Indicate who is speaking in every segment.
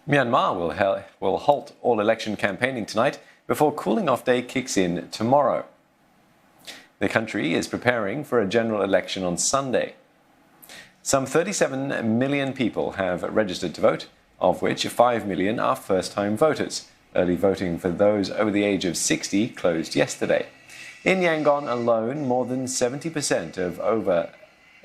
Speaker 1: Myanmar will halt all election campaigning tonight before cooling off day kicks in tomorrow. The country is preparing for a general election on Sunday. Some 37 million people have registered to vote, of which 5 million are first-time voters. Early voting for those over the age of 60 closed yesterday. In Yangon alone, more than 70% of over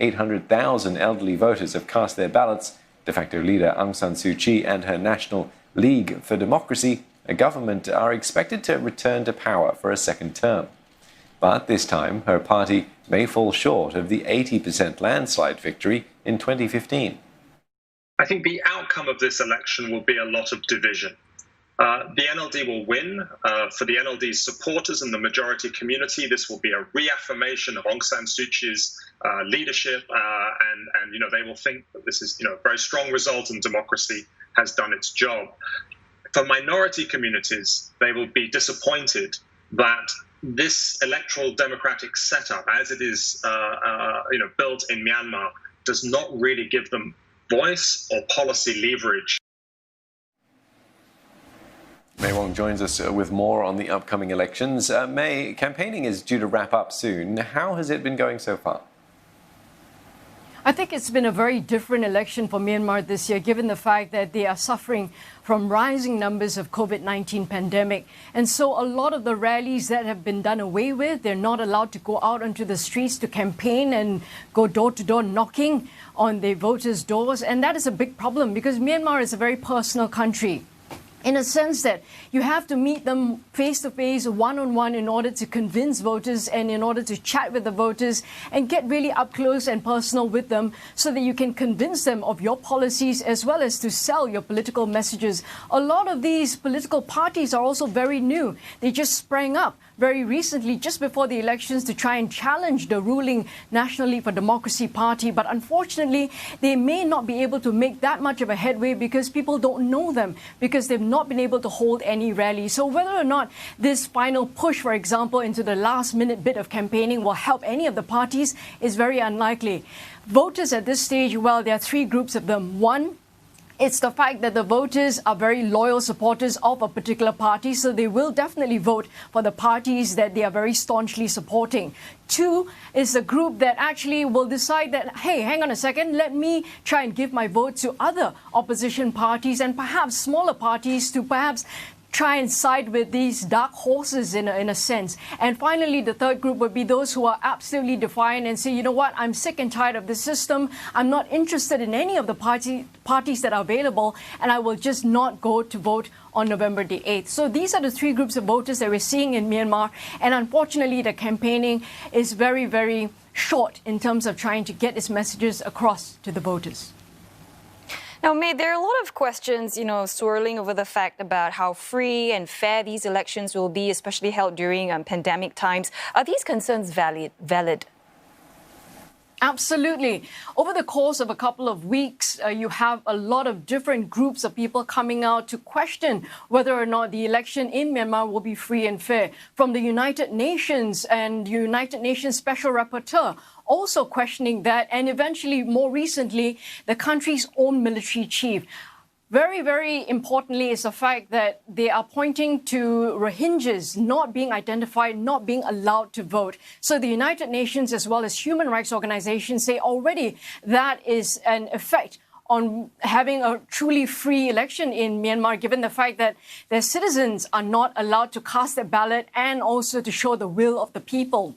Speaker 1: 800,000 elderly voters have cast their ballots. De-facto leader Aung San Suu Kyi and her National League for Democracy, a government, are expected to return to power for a second term. But this time, her party may fall short of the 80% landslide victory in 2015.
Speaker 2: I think the outcome of this election will be a lot of division. The NLD will win. For the NLD's supporters and the majority community, this will be a reaffirmation of Aung San Suu Kyi's leadership, and they will think that this is a very strong result and democracy has done its job. For minority communities, they will be disappointed that this electoral democratic setup, as it is built in Myanmar, does not really give them voice or policy leverage.
Speaker 1: May Wong joins us with more on the upcoming elections. May, campaigning is due to wrap up soon. How has it been going so far?
Speaker 3: I think it's been a very different election for Myanmar this year, given the fact that they are suffering from rising numbers of COVID-19 pandemic. And so a lot of the rallies that have been done away with, they're not allowed to go out onto the streets to campaign and go door-to-door knocking on the voters' doors. And that is a big problem because Myanmar is a very personal country, in a sense that you have to meet them face-to-face, one-on-one, in order to convince voters and in order to chat with the voters and get really up close and personal with them so that you can convince them of your policies as well as to sell your political messages. A lot of these political parties are also very new. They just sprang up very recently, just before the elections, to try and challenge the ruling National League for Democracy party. But unfortunately, they may not be able to make that much of a headway because people don't know them, because they've not been able to hold any rallies. So whether or not this final push, for example, into the last-minute bit of campaigning will help any of the parties is very unlikely. Voters at this stage, well, there are three groups of them. One, it's the fact that the voters are very loyal supporters of a particular party, so they will definitely vote for the parties that they are very staunchly supporting. Two is the group that actually will decide that, hey, hang on a second, let me try and give my vote to other opposition parties and perhaps smaller parties to perhaps try and side with these dark horses in a sense. And finally, the third group would be those who are absolutely defiant and say, you know what, I'm sick and tired of the system. I'm not interested in any of the parties that are available, and I will just not go to vote on November the 8th. So these are the three groups of voters that we're seeing in Myanmar. And unfortunately, the campaigning is very, very short in terms of trying to get its messages across to the voters.
Speaker 4: Now, May, there are a lot of questions, swirling over the fact about how free and fair these elections will be, especially held during pandemic times. Are these concerns valid?
Speaker 3: Absolutely. Over the course of a couple of weeks, you have a lot of different groups of people coming out to question whether or not the election in Myanmar will be free and fair. From the United Nations and United Nations Special Rapporteur also questioning that, and eventually, more recently, the country's own military chief. Very, very importantly is the fact that they are pointing to Rohingyas not being identified, not being allowed to vote. So the United Nations as well as human rights organizations say already that is an effect on having a truly free election in Myanmar, given the fact that their citizens are not allowed to cast their ballot and also to show the will of the people.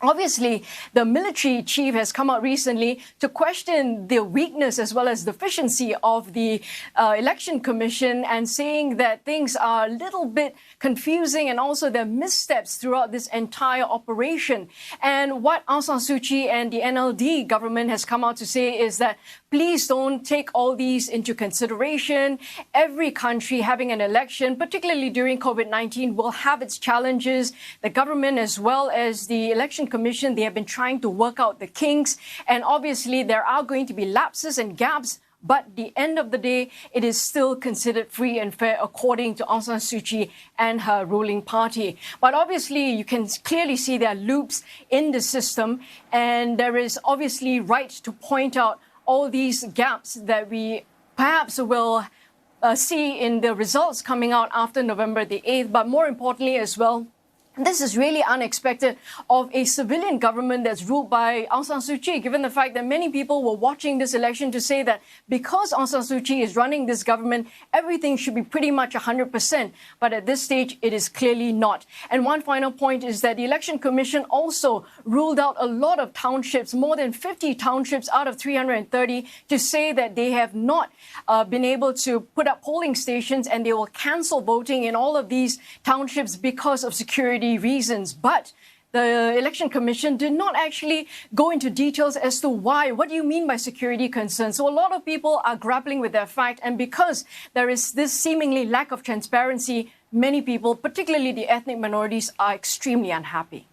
Speaker 3: Obviously, the military chief has come out recently to question the weakness as well as deficiency of the election commission and saying that things are a little bit confusing and also there are missteps throughout this entire operation. And what Aung San Suu Kyi and the NLD government has come out to say is that please don't take all these into consideration. Every country having an election, particularly during COVID-19, will have its challenges. The government as well as the election commission, they have been trying to work out the kinks. And obviously, there are going to be lapses and gaps. But at the end of the day, it is still considered free and fair according to Aung San Suu Kyi and her ruling party. But obviously, you can clearly see there are loops in the system. And there is obviously right to point out all these gaps that we perhaps will see in the results coming out after November the 8th, but more importantly as well, this is really unexpected of a civilian government that's ruled by Aung San Suu Kyi, given the fact that many people were watching this election to say that because Aung San Suu Kyi is running this government, everything should be pretty much 100%. But at this stage, it is clearly not. And one final point is that the Election Commission also ruled out a lot of townships, more than 50 townships out of 330, to say that they have not been able to put up polling stations and they will cancel voting in all of these townships because of security reasons. But the Election Commission did not actually go into details as to why. What do you mean by security concerns? So a lot of people are grappling with that fact. And because there is this seemingly lack of transparency, many people, particularly the ethnic minorities, are extremely unhappy.